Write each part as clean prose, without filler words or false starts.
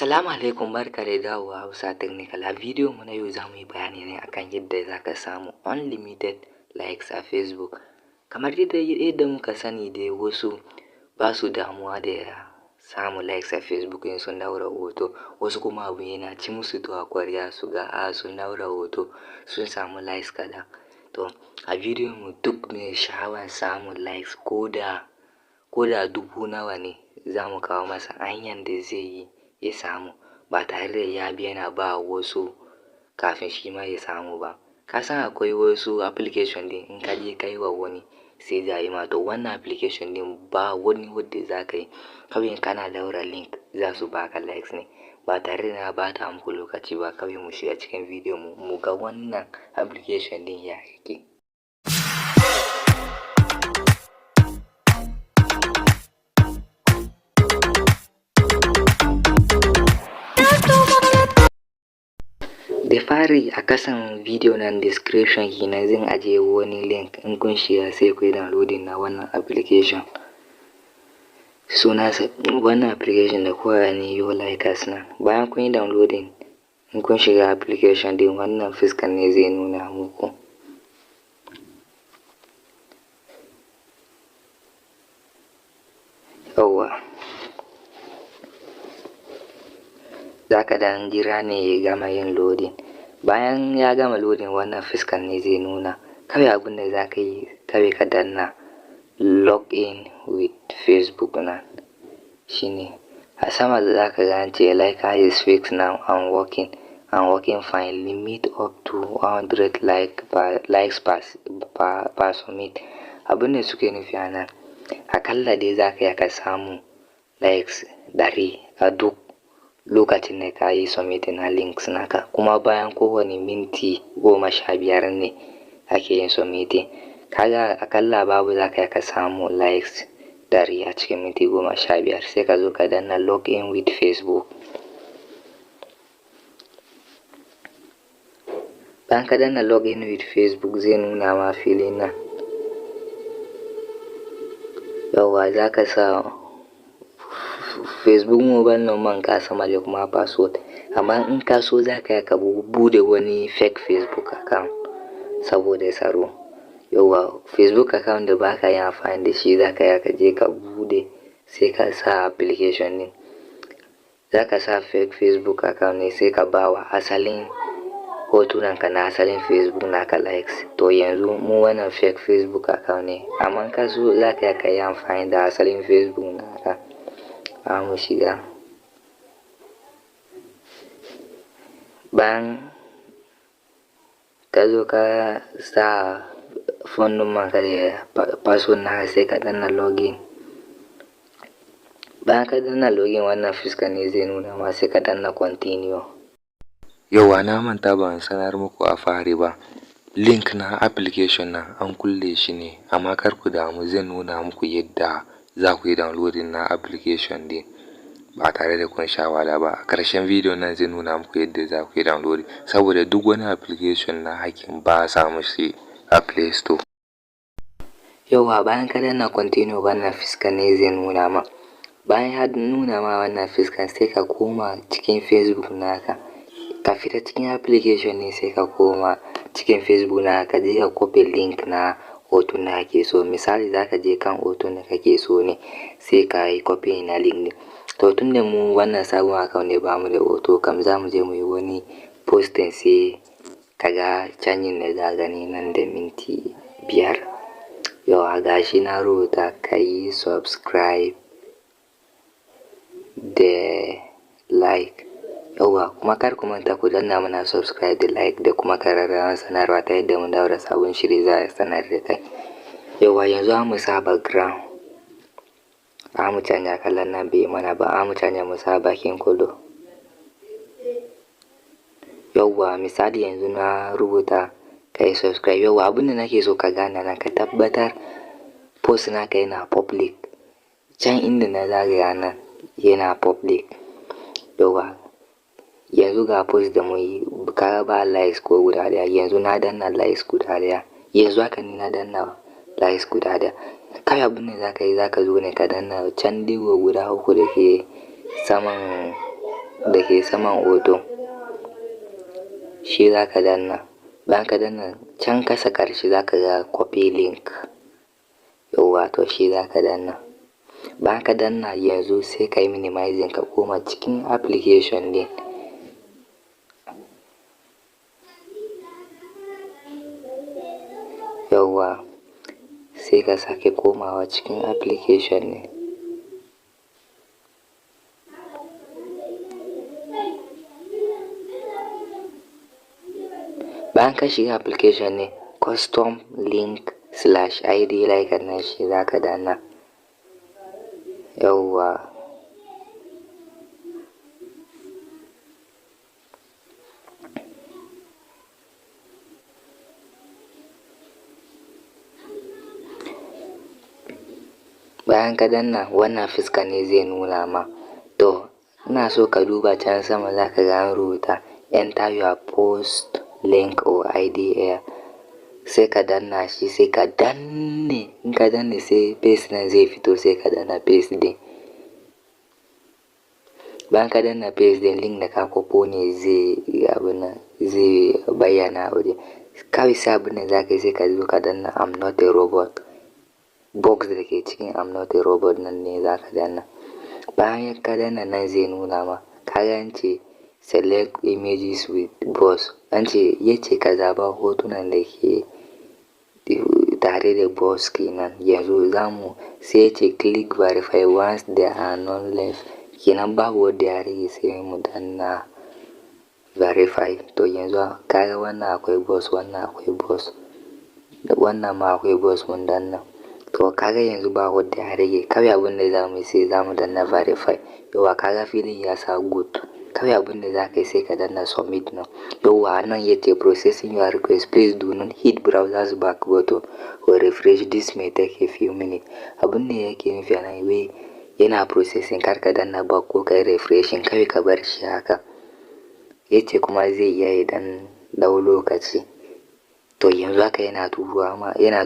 Assalamu alaikum, barka da dawowa Hausa Technical. A bidiyon mu na yau za mu yi bayani ne akan yadda za ka samu unlimited likes a Facebook. Kamar yadda muka sani dai wasu ba su damuwa da samun likes a Facebook in sun daura hoto, wasu kuma abu yana ci musu tuwa ƙwarya su ga sun daura hoto sun samu likes kaɗan. To a bidiyon mu duk mai sha'awar samun likes ko da dubu nawa ne za mu kawo masa hanyar da zai yi ya samu ba tare da ya bi yana ba wasu kafin shi ma ya samu ba. Ka san akwai wasu application din in ka je kai wa wani sai da yi ma, to wannan application din ba wani wadda za ka yi kawai kana daura link za su baka likes ne ba tare da na bata muku lokaci ba. Kawai mu shiga cikin bidiyon mu ga wannan application din ya yake. Da fari a kasan bidiyo nan description kenan zan ajiye wani link, in kun shiga sai ku yi downloading na wannan application. Wannan application da kowa ne yo likers nan. Bayan kun yi downloading, in kun shiga application din wannan fuskar ne zai nuna muku. Yawwa, za ka dan jira ne ya gama yin loading. Bayan ya gama loading wannan fuskar ne zai nuna. Kawai abin da za ka yi kawai ka danna login with Facebook nan shine. A sama za ka ga an ce like is fixed now and working fine, limit up to 100 likes per submit. Abin da suke nufi a nan, akalla dai za ka ka samu likes 100 a duk lokacin da ka yi submitting na links naka, kuma bayan kowane minti 15 ne ake yin submitting. Kaga akalla babu za ka samu likes 100 a cikin minti 15, sai ka zo ka danna login with Facebook. Bayan ka danna login with Facebook zai nuna ma filin nan. Yawwa, za ka sa Facebook mobile number ka sama da kuma password. Amma in ka so za ka bude wani fake Facebook account saboda tsaro. Yawwa, Facebook account da baka yi amfani da shi za ka je ka bude, sai ka sa application ne. Za ka sa fake Facebook account ne sai ka ba wa asalin hotunan ka na asalin Facebook naka likes. To yanzu mu wannan fake Facebook account ne, amma ka so za ka yi amfani da asalin Facebook naka. Mu shiga. Bayan ka zo ka sa phone number ka da password naka sai ka danna login. Bayan ka danna login wannan fuskar ne zai nuna ma, sai ka danna continue. Yauwa, na manta ban sanar muku a fari ba, link na application na an kulle shi ne, amma kar ku damu zan nuna muku yadda za ku yi downloading na application din ba tare da kun sha wahala ba. A ƙarshen bidiyon nan zai nuna muku yadda za ku yi downloading, saboda duk wani application na hakin ba a samu shi a Play Store. Yauwa, bayan ka danna continue wannan fuskar ne zai nuna ma. Bayan ya nuna ma wannan fuskar sai ka koma cikin Facebook naka. Ka fita cikin application ne sai ka koma cikin Facebook naka, ka je ka copy link na hoton da kake so. Misali za ka je kan hoton da kake so ne sai ka yi copy na link ne. To tun da mu wannan sabon account ne ba mu da hoto, kam za mu je mu yi wani posting sai ka ga canjin da za gani nan da minti 5. Yauwa, gashi na rubuta ka yi subscribe da like. Yauwa, kuma kar ku manta ku danna mana subscribe da like da kuma kararrawar sanarwa ta yadda mun daura sabon shiri za a sanar da kai. Yauwa, yanzu mu sa background. Mu canja kalan nan bai mana ba, mu canja mu sa bakin kudu. Yauwa, misali yanzu na rubuta ka yi subscribe. Yauwa, abin da nake so ka gane nan, ka tabbatar post naka yana public. Can inda na zagaya nan yana public. Yauwa, yanzu ga post da mu yi ka ba likes ko guda ɗaya. Yanzu na danna likes guda ɗaya. Yanzu haka ni na danna likes guda ɗaya. Kai abin da za ka yi, za ka zo ne ka danna can digo guda 3 da ke saman da ke saman hoto shi za ka danna. Bayan ka danna can kasa ƙarshe za ka ga copy link, yauwa to shi za ka danna. Bayan ka danna yanzu sai ka yi minimizing ka koma cikin application din. Yauwa sai ka sake komawa cikin application ne. Bayan ka shiga application ne, custom link / id like nan shi za ka danna. Yauwa bayan ka danna wannan fuska ne zai nuna ma. To ina so ka duba can sama za ka ga an rubuta enter your post link or id here. Sai ka danna shi sai ka danne, in ka danne sai paste nan zai fito sai ka danna paste din. Bayan ka danna paste din, link da ka kwafo ne zai bayyana waje. Kawai sai abin da za ka yi sai ka zo ka danna I'm not a robot. Box da ke cikin I'm not a robot nan ne za ka danna. Bayan ka danna nan zai nuna ma, ka ga an ce select images with boss. An ce yace ka zaba hotunan da ke tare da boss kenan. Yanzu sai yace click verify once there are none left. Kenan babu wanda ya rage sai mu danna verify. To yanzu ka ga wannan akwai boss, wannan akwai boss, wannan ma akwai boss mun danna. To kaga yanzu ba wanda ya rage. Kawai abin da za mu yi sai za mu danna verify. Yauwa kaga filin ya sa good. Kawai abin da za ka yi sai ka danna submit now. Yauwa nan yace processing your request, please do not hit browser's back button or refresh, this may take a few minutes. Abin da yake nufi anan wai yana processing, kar ka danna back ko kai refreshing, kawai ka bar shi haka. Yace kuma zai iya dan dau lokaci. To yanzu haka yana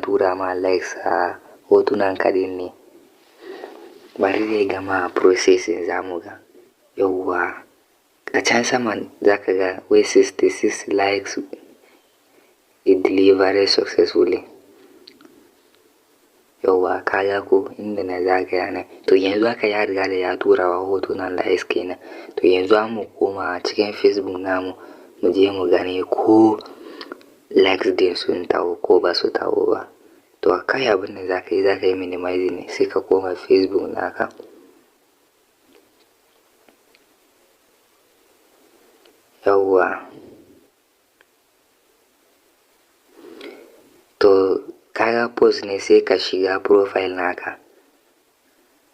tura ma likes a hotunan kadin ne. Bari zai gama processing za mu ga. Yauwa a can saman za ka ga wai 66 likes it delivered successfully. Yauwa ka ga ko inda na zagaya nan. To yanzu haka ya riga da ya tura wa hotunan likes kenan. To yanzu mu koma cikin Facebook namu mu je mu gani ko likes din sun taho ko ba su taho ba. To kai abin da za ka yi minimizing ne sai ka koma Facebook naka. Yauwa to kaga post ne sai ka shiga profile naka.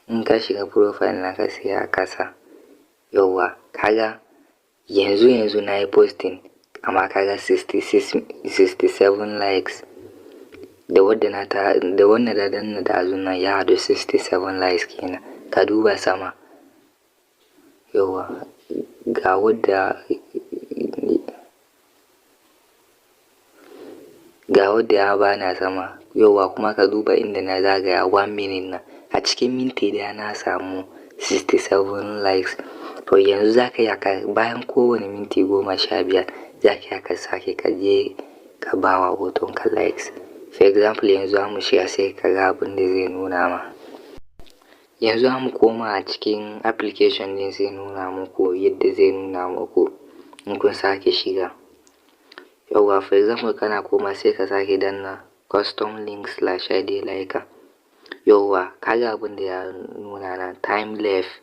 In ka shiga profile naka sai a kasa. Yauwa kaga yanzu na yi posting amma kaga 67 likes. Da wanda na danna da nan ya haɗu 67 likes kenan. Ka duba sama. Yauwa ga wadda ya bana sama. Yauwa kuma ka duba inda na zagaya 1 minute nan. A cikin minti daya na samu 67 likes. To yanzu za ka yi bayan kowane minti 15 za ka sake ka je ka ba wa hotonka likes. For example yanzu mu shiga sai ka ga abin da zai nuna ma. Yanzu mu koma a cikin application din zai nuna muku yadda zai nuna muku in kun sake shiga. Yauwa for example kana koma sai ka sake danna custom link / id like. Yauwa kaga abin da ya nuna na time left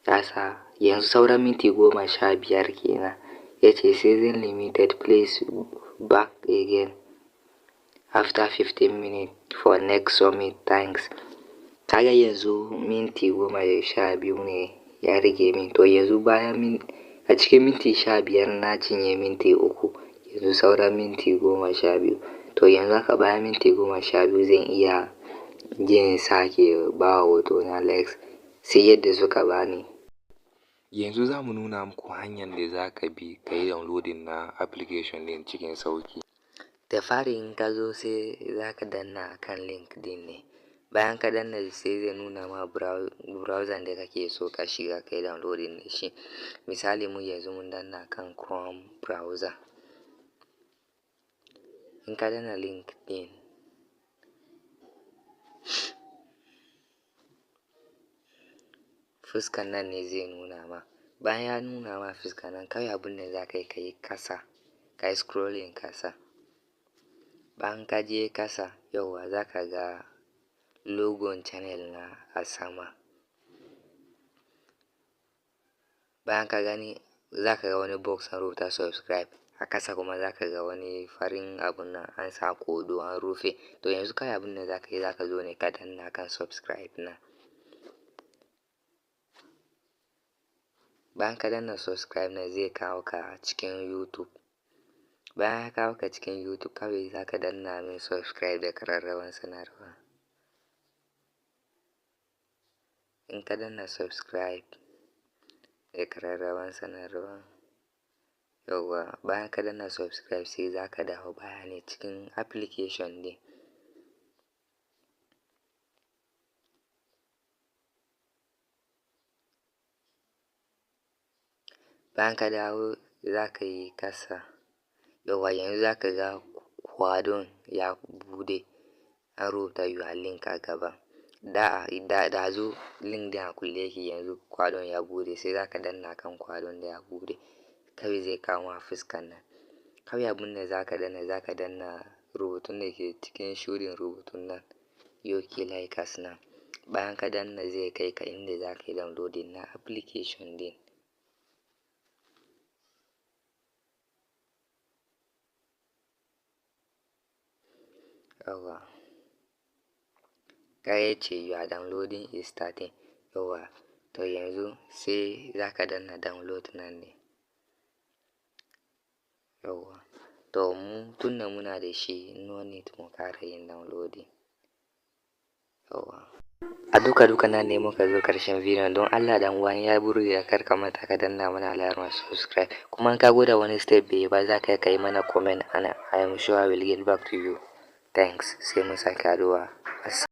ya sa yanzu sauran minti 15 kenan. Yace season limited, please back again after 15 minutes for next submit, thanks. Kaga yanzu minti 12 ne ya rage min. To yanzu bayan a cikin minti 15 na cinye minti 3. Yanzu sauran minti 12. To yanzu haka bayan minti 12 zan iya jin sake ba wa hotona likes sai yadda suka bani. Yanzu za mu nuna muku hanyar da za ka bi ka yi downloading na application din cikin sauki. Da fari in ka zo sai za ka danna kan link din ne. Bayan ka danna sai zai nuna ma browser da kake so ka shiga kai downloading da shi. Misali mu yanzu mun danna kan Chrome browser. In ka danna link ɗin, fuskan nan ne zai nuna ma. Bayan ya nuna ma fuskan nan, kawai abin da za ka yi, ka yi kasa, ka yi scrolling kasa. Bayan ka je kasa, yauwa za ka ga logon channel na a sama. Bayan ka gani, za ka ga wani box an rubuta subscribe. A kasa kuma za ka ga wani farin abun nan an sa kodo an rufe. To yanzu kawai abin da za ka yi, za ka zo ne ka danna kan subscribe na. Bayan ka danna subscribe na, zai kawo ka cikin YouTube. Bayan ya kawo ka cikin YouTube, kawai za ka danna min subscribe da ƙararrawan sanarwa. In ka danna subscribe da ƙararrawan sanarwa, yauwa bayan ka danna subscribe sai za ka dawo baya ne cikin application ɗin. Bayan ka dawo za ka yi kasa, yauwa yanzu za ka ga kwadon ya buɗe an rubuta your link a gaba. Ɗazu link ɗin a kulle yake, yanzu kwadon ya buɗe sai za ka danna kan kwadon da ya buɗe. Kawai zai kawo ma fuskan nan. Kawai abin da za ka danna rubutun da ke cikin shuɗin rubutun nan, UK Lakers nan. Bayan ka danna zai kai ka inda za ka yi downloading na application ɗin. Yauwa ka ce your downloading is starting. Yauwa to yanzu sai za ka danna download nan ne. Yauwa to tunda muna da shi, no need mu ƙara yin downloading. Yauwa a duka nan ne muka zo ƙarshen bidiyon. Don Allah dan uwa ya burge kar ka manta ka danna mana alamar subscribe. Kuma in ka gwada wani step bai yi ba, za ka yi mana comment and I am sure I will get back to you. Thanks. Sai mun sake haɗuwa.